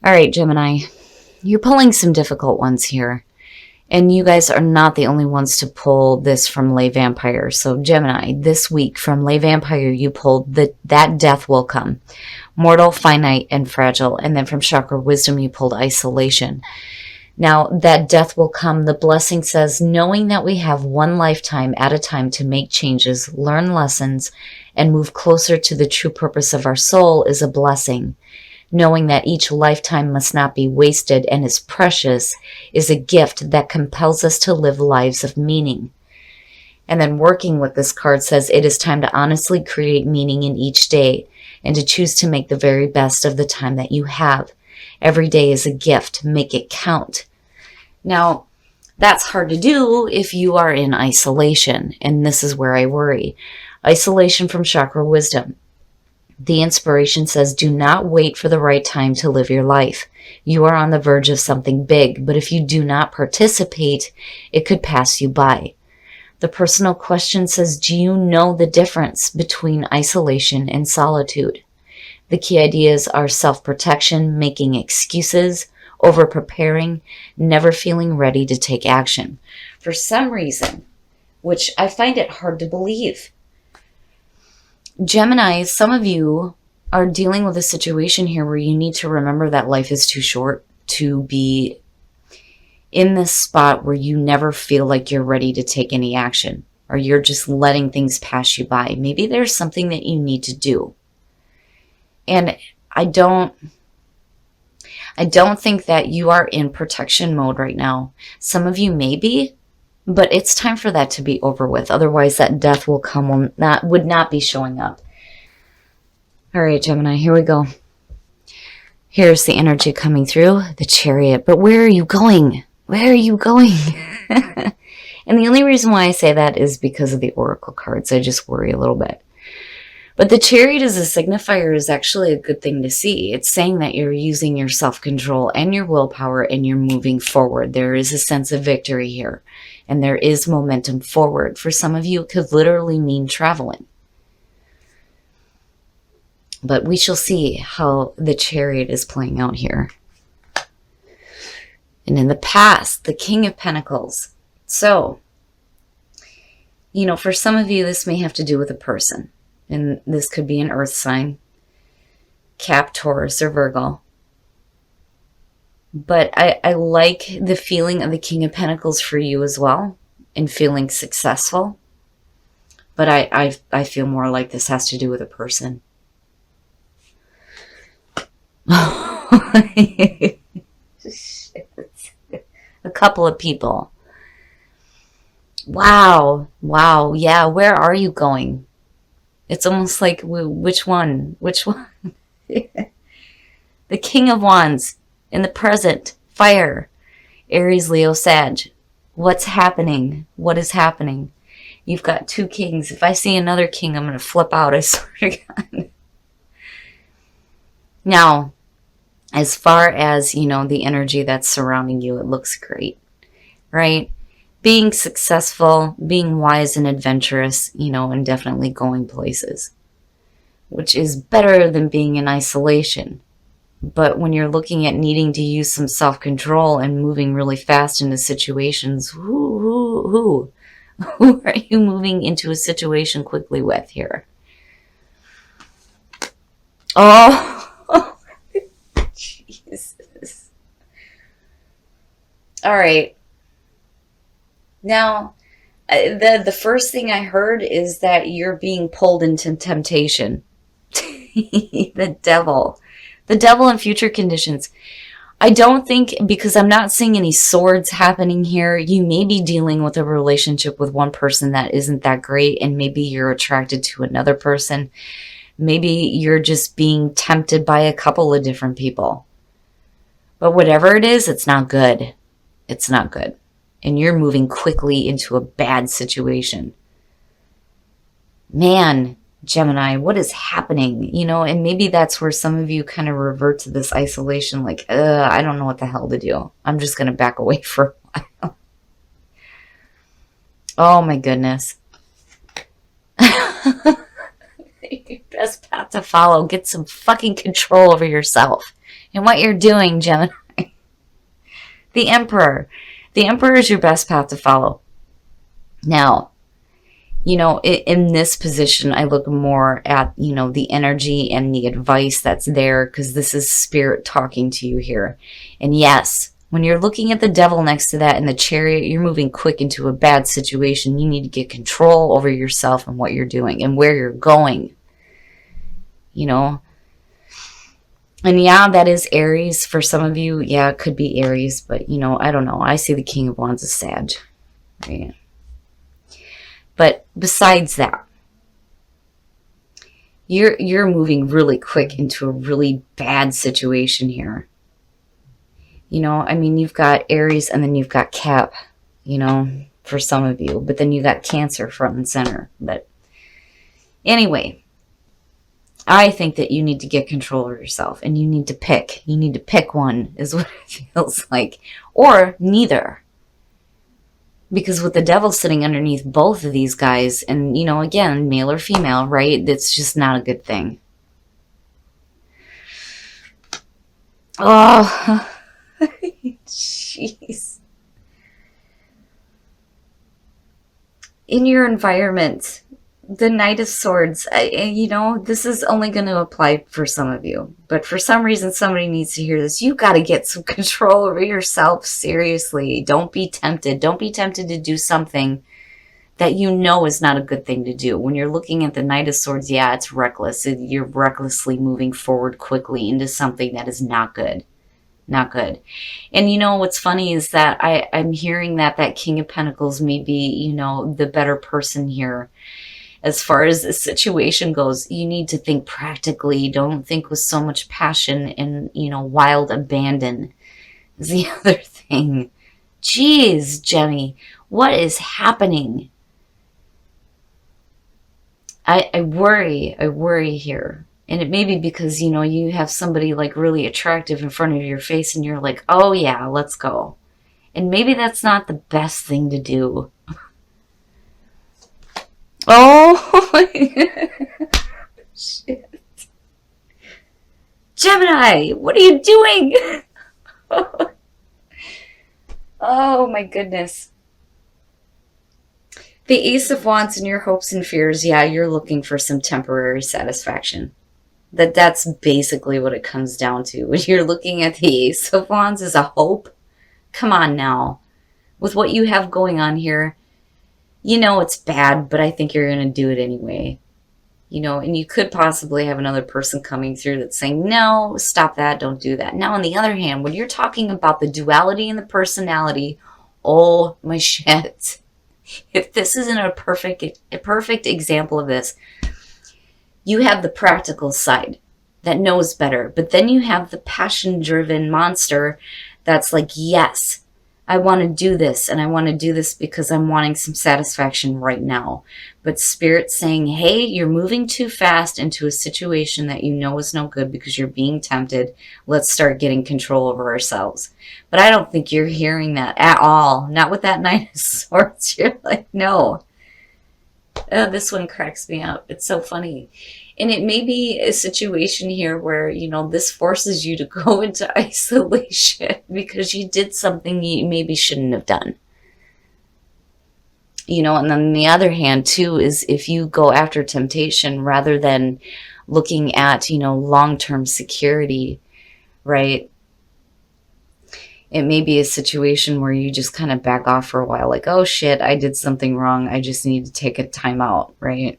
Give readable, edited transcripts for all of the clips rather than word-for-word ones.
All right, Gemini, you're pulling some difficult ones here. And you guys are not the only ones to pull this from Lay Vampire. So Gemini, this week from Lay Vampire, you pulled that death will come. Mortal, finite, and fragile. And then from Chakra Wisdom, you pulled isolation. Now, that death will come, the blessing says, knowing that we have one lifetime at a time to make changes, learn lessons, and move closer to the true purpose of our soul is a blessing. Knowing that each lifetime must not be wasted and is precious is a gift that compels us to live lives of meaning. And then working with this card says it is time to honestly create meaning in each day and to choose to make the very best of the time that you have. Every day is a gift. Make it count. Now, that's hard to do if you are in isolation, and this is where I worry. Isolation from Chakra Wisdom. The inspiration says, do not wait for the right time to live your life. You are on the verge of something big, but if you do not participate, it could pass you by. The personal question says, do you know the difference between isolation and solitude? The key ideas are self-protection, making excuses, over-preparing, never feeling ready to take action. For some reason, which I find it hard to believe, Gemini, some of you are dealing with a situation here where you need to remember that life is too short to be in this spot where you never feel like you're ready to take any action, or you're just letting things pass you by. Maybe there's something that you need to do. And I don't think that you are in protection mode right now. Some of you may be, but it's time for that to be over with. Otherwise, that death will come, would not be showing up. All right, Gemini, here we go. Here's the energy coming through, the Chariot. But where are you going? Where are you going? And the only reason why I say that is because of the Oracle cards. I just worry a little bit. But the Chariot as a signifier is actually a good thing to see. It's saying that you're using your self-control and your willpower and you're moving forward. There is a sense of victory here. And there is momentum forward. For some of you, it could literally mean traveling. But we shall see how the Chariot is playing out here. And in the past, the King of Pentacles. So, for some of you, this may have to do with a person. And this could be an earth sign, Cap, Taurus, or Virgo. But I like the feeling of the King of Pentacles for you as well, and feeling successful. But I feel more like this has to do with a person. A couple of people. Wow. Yeah, where are you going? It's almost like, which one? Which one? The King of Wands in the present. Fire. Aries, Leo, Sag. What's happening? What is happening? You've got two kings. If I see another king, I'm going to flip out. I swear to God. Now, as far as, the energy that's surrounding you, it looks great, right? Being successful, being wise and adventurous, and definitely going places, which is better than being in isolation. But when you're looking at needing to use some self-control and moving really fast into situations, who are you moving into a situation quickly with here? Oh, Jesus. All right. Now, the first thing I heard is that you're being pulled into temptation. The devil in future conditions. I don't think, because I'm not seeing any swords happening here, you may be dealing with a relationship with one person that isn't that great, and maybe you're attracted to another person. Maybe you're just being tempted by a couple of different people. But whatever it is, it's not good. It's not good. And you're moving quickly into a bad situation. Man, Gemini, what is happening? And maybe that's where some of you kind of revert to this isolation, like, I don't know what the hell to do. I'm just going to back away for a while. Oh my goodness. Your best path to follow. Get some fucking control over yourself and what you're doing, Gemini. The Emperor. The Emperor is your best path to follow. Now, in this position, I look more at, the energy and the advice that's there, because this is Spirit talking to you here. And yes, when you're looking at the Devil next to that in the Chariot, you're moving quick into a bad situation. You need to get control over yourself and what you're doing and where you're going. And yeah, that is Aries for some of you. Yeah, it could be Aries, but I don't know. I see the King of Wands as Sag. Right? But besides that, you're moving really quick into a really bad situation here. You've got Aries and then you've got Cap, for some of you. But then you got Cancer front and center. But anyway, I think that you need to get control of yourself and you need to pick. You need to pick one is what it feels like. Or neither. Because with the Devil sitting underneath both of these guys, and, again, male or female, right? That's just not a good thing. Oh, jeez. In your environment, the Knight of Swords, this is only going to apply for some of you. But for some reason, somebody needs to hear this. You got to get some control over yourself. Seriously. Don't be tempted. Don't be tempted to do something that is not a good thing to do. When you're looking at the Knight of Swords, yeah, it's reckless. You're recklessly moving forward quickly into something that is not good. Not good. And what's funny is that I'm hearing that King of Pentacles may be, the better person here. As far as the situation goes, you need to think practically. Don't think with so much passion and, wild abandon is the other thing. Jeez, Jenny, what is happening? I worry here. And it may be because, you have somebody like really attractive in front of your face and you're like, oh yeah, let's go. And maybe that's not the best thing to do. Oh, shit. Gemini, what are you doing? Oh, my goodness. The Ace of Wands and your hopes and fears, yeah, you're looking for some temporary satisfaction. That's basically what it comes down to. When you're looking at the Ace of Wands as a hope, come on now. With what you have going on here, it's bad, but I think you're going to do it anyway. And you could possibly have another person coming through that's saying, no, stop that, don't do that. Now, on the other hand, when you're talking about the duality and the personality, oh my shit. If this isn't a perfect example of this, you have the practical side that knows better, but then you have the passion-driven monster that's like, yes, I want to do this, and I want to do this because I'm wanting some satisfaction right now. But Spirit's saying, hey, you're moving too fast into a situation that is no good because you're being tempted. Let's start getting control over ourselves. But I don't think you're hearing that at all. Not with that Knight of Swords. You're like, no. Oh, this one cracks me up. It's so funny. And it may be a situation here where, this forces you to go into isolation because you did something you maybe shouldn't have done. And then on the other hand, too, is if you go after temptation rather than looking at, long-term security, right? It may be a situation where you just kind of back off for a while, like, oh shit, I did something wrong. I just need to take a time out, right?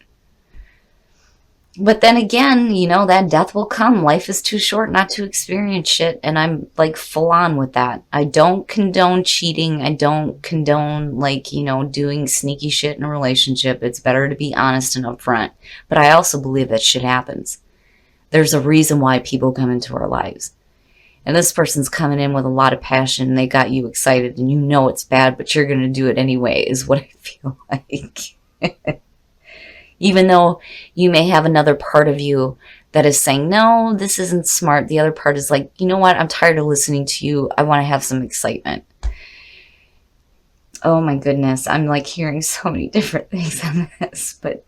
But then again, that death will come. Life is too short not to experience shit. And I'm like full on with that. I don't condone cheating. I don't condone doing sneaky shit in a relationship. It's better to be honest and upfront. But I also believe that shit happens. There's a reason why people come into our lives. And this person's coming in with a lot of passion. They got you excited and it's bad, but you're going to do it anyway is what I feel like. Even though you may have another part of you that is saying, no, this isn't smart. The other part is like, you know what? I'm tired of listening to you. I want to have some excitement. Oh my goodness. I'm like hearing so many different things on this. But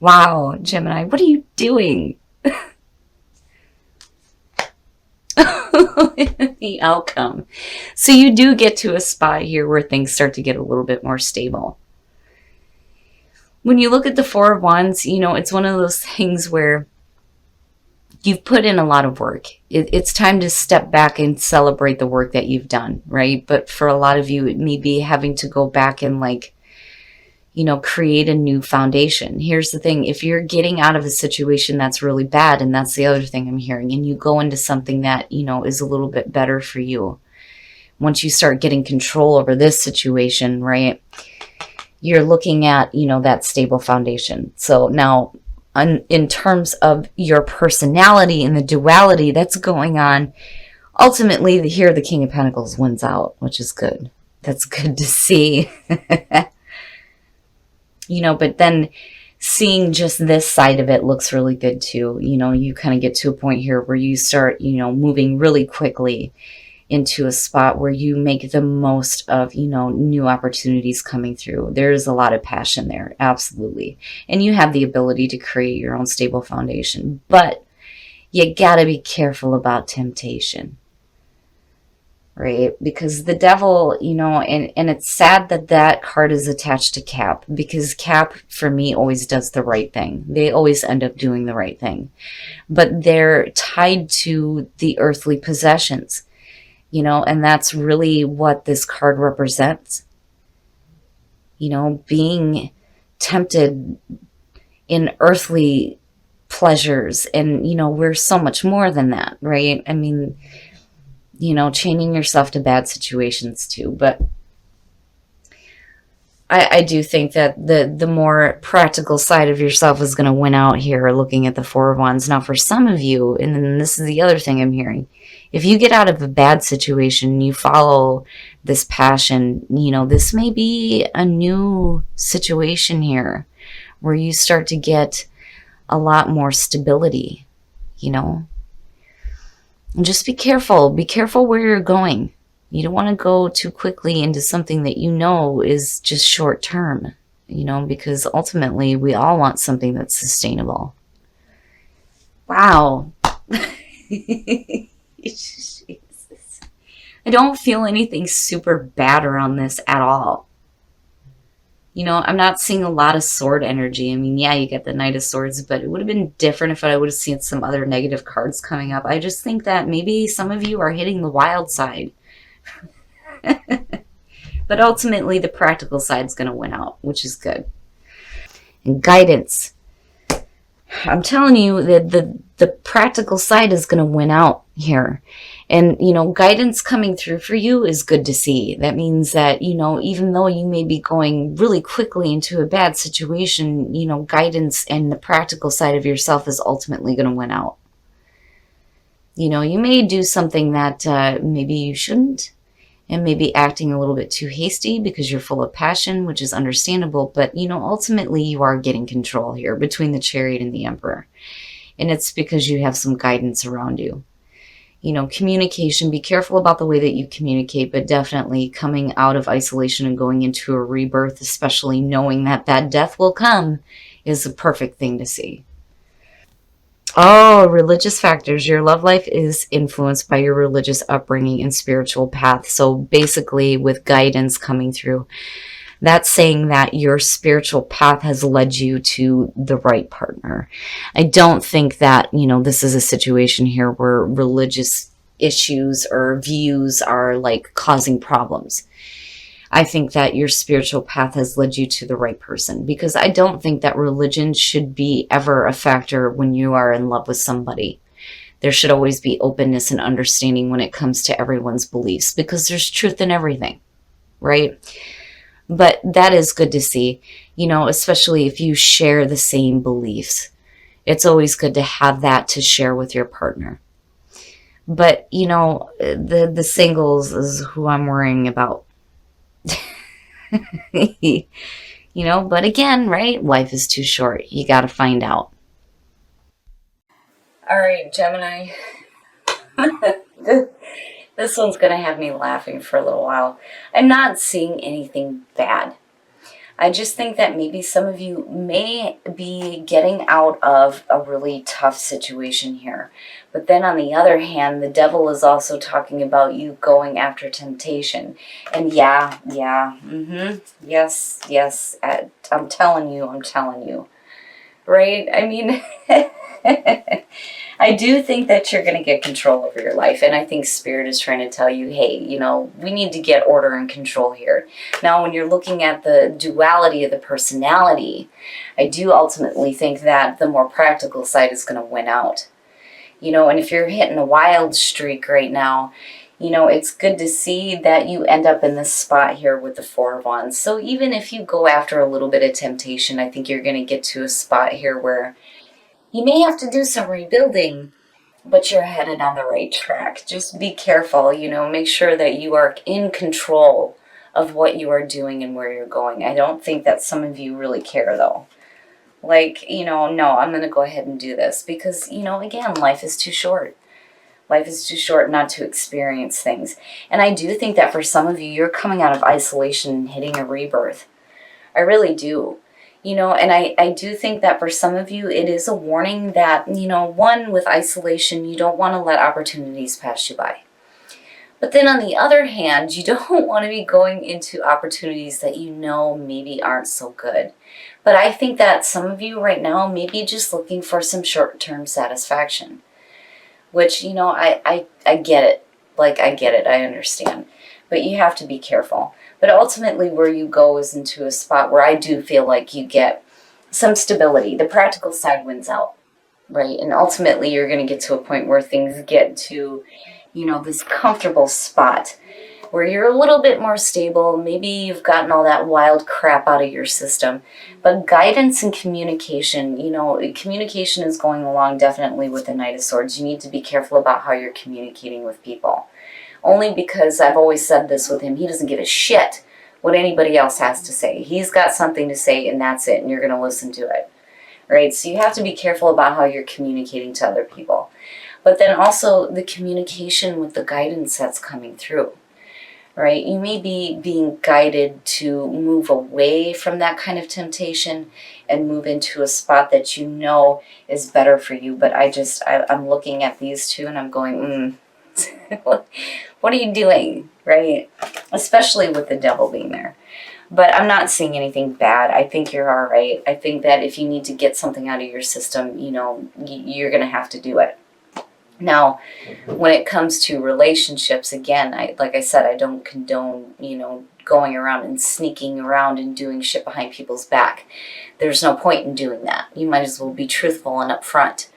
wow, Gemini, what are you doing? the outcome. So you do get to a spot here where things start to get a little bit more stable. When you look at the Four of Wands, it's one of those things where you've put in a lot of work. It's time to step back and celebrate the work that you've done, right? But for a lot of you, it may be having to go back and create a new foundation. Here's the thing. If you're getting out of a situation that's really bad, and that's the other thing I'm hearing, and you go into something that, is a little bit better for you, once you start getting control over this situation, right, you're looking at, that stable foundation. So now, in terms of your personality and the duality that's going on, ultimately here the King of Pentacles wins out, which is good. That's good to see. But then seeing just this side of it looks really good too. You kind of get to a point here where you start, moving really quickly into a spot where you make the most of, new opportunities coming through. There's a lot of passion there, absolutely. And you have the ability to create your own stable foundation, but you gotta be careful about temptation. Right? Because the devil, and it's sad that card is attached to Cap, because Cap, for me, always does the right thing. They always end up doing the right thing. But they're tied to the earthly possessions, and that's really what this card represents. Being tempted in earthly pleasures, and, we're so much more than that, right? I mean, chaining yourself to bad situations too. But I do think that the more practical side of yourself is going to win out here, looking at the Four of Wands. Now, for some of you, and then this is the other thing I'm hearing, if you get out of a bad situation, you follow this passion, this may be a new situation here where you start to get a lot more stability, And just be careful. Be careful where you're going. You don't want to go too quickly into something that is just short term, because ultimately we all want something that's sustainable. Wow. Jesus. I don't feel anything super bad around this at all. I'm not seeing a lot of sword energy. I mean, yeah, you get the Knight of Swords, but it would have been different if I would have seen some other negative cards coming up. I just think that maybe some of you are hitting the wild side. But ultimately, the practical side's going to win out, which is good. And guidance. I'm telling you that the practical side is going to win out here. And, guidance coming through for you is good to see. That means that, even though you may be going really quickly into a bad situation, guidance and the practical side of yourself is ultimately going to win out. You may do something that maybe you shouldn't, and maybe acting a little bit too hasty because you're full of passion, which is understandable. But, ultimately you are getting control here between the Chariot and the Emperor. And it's because you have some guidance around you. Communication, be careful about the way that you communicate, but definitely coming out of isolation and going into a rebirth, especially knowing that death will come, is a perfect thing to see. Oh, religious factors. Your love life is influenced by your religious upbringing and spiritual path. So basically, with guidance coming through, that's saying that your spiritual path has led you to the right partner. I don't think that, this is a situation here where religious issues or views are causing problems. I think that your spiritual path has led you to the right person, because I don't think that religion should be ever a factor when you are in love with somebody. There should always be openness and understanding when it comes to everyone's beliefs, because there's truth in everything, right? But that is good to see, especially if you share the same beliefs. It's always good to have that to share with your partner. But, the singles is who I'm worrying about. But again, right? Life is too short. You got to find out. All right, Gemini. This one's going to have me laughing for a little while. I'm not seeing anything bad. I just think that maybe some of you may be getting out of a really tough situation here. But then on the other hand, the devil is also talking about you going after temptation. And yes, I'm telling you. Right? I mean, I do think that you're going to get control over your life. And I think Spirit is trying to tell you, hey, we need to get order and control here. Now, when you're looking at the duality of the personality, I do ultimately think that the more practical side is going to win out. And if you're hitting a wild streak right now, it's good to see that you end up in this spot here with the Four of Wands. So even if you go after a little bit of temptation, I think you're going to get to a spot here where you may have to do some rebuilding, but you're headed on the right track. Just be careful, make sure that you are in control of what you are doing and where you're going. I don't think that some of you really care, though. Like, no, I'm going to go ahead and do this because, again, life is too short. Life is too short not to experience things. And I do think that for some of you, you're coming out of isolation and hitting a rebirth. I really do. And I do think that for some of you, it is a warning that, one, with isolation, you don't want to let opportunities pass you by. But then on the other hand, you don't want to be going into opportunities that maybe aren't so good. But I think that some of you right now may be just looking for some short-term satisfaction. Which, I get it. I get it. I understand. But you have to be careful. But ultimately, where you go is into a spot where I do feel like you get some stability. The practical side wins out, right? And ultimately, you're going to get to a point where things get to, this comfortable spot where you're a little bit more stable. Maybe you've gotten all that wild crap out of your system. But guidance and communication, communication is going along definitely with the Knight of Swords. You need to be careful about how you're communicating with people. Only because I've always said this with him, he doesn't give a shit what anybody else has to say. He's got something to say and that's it, and you're going to listen to it. Right? So you have to be careful about how you're communicating to other people. But then also the communication with the guidance that's coming through. Right? You may be being guided to move away from that kind of temptation and move into a spot that is better for you. But I'm looking at these two and I'm going, what are you doing? Right? Especially with the devil being there. But I'm not seeing anything bad. I think you're all right. I think that if you need to get something out of your system, you're going to have to do it. Now, when it comes to relationships, again, like I said, I don't condone, going around and sneaking around and doing shit behind people's back. There's no point in doing that. You might as well be truthful and upfront.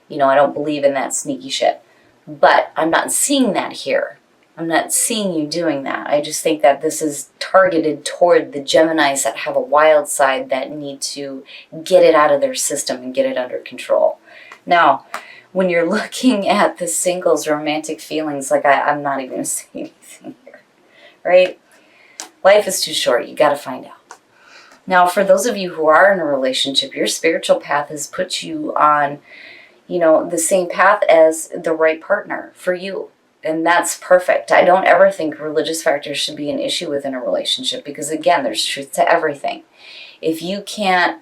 I don't believe in that sneaky shit. But I'm not seeing that here. I'm not seeing you doing that. I just think that this is targeted toward the Geminis that have a wild side that need to get it out of their system and get it under control. Now, when you're looking at the singles romantic feelings, I'm not even going to say anything here, right? Life is too short. You got to find out. Now, for those of you who are in a relationship, your spiritual path has put you on, the same path as the right partner for you. And that's perfect. I don't ever think religious factors should be an issue within a relationship because, again, there's truth to everything. If you can't,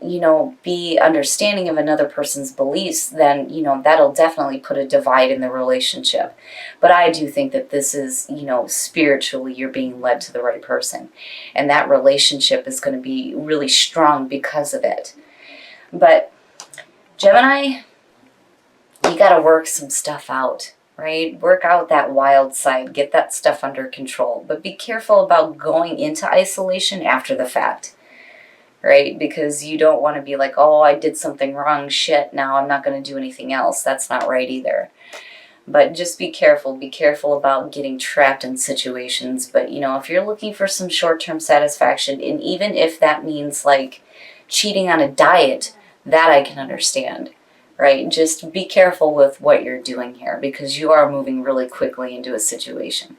be understanding of another person's beliefs, then, that'll definitely put a divide in the relationship. But I do think that this is, spiritually, you're being led to the right person. And that relationship is going to be really strong because of it. But Gemini, you got to work some stuff out. Right? Work out that wild side. Get that stuff under control. But be careful about going into isolation after the fact. Right? Because you don't want to be like, oh, I did something wrong. Shit, now I'm not going to do anything else. That's not right either. But just be careful. Be careful about getting trapped in situations. But, if you're looking for some short-term satisfaction, and even if that means like cheating on a diet, that I can understand. Right? Just be careful with what you're doing here because you are moving really quickly into a situation.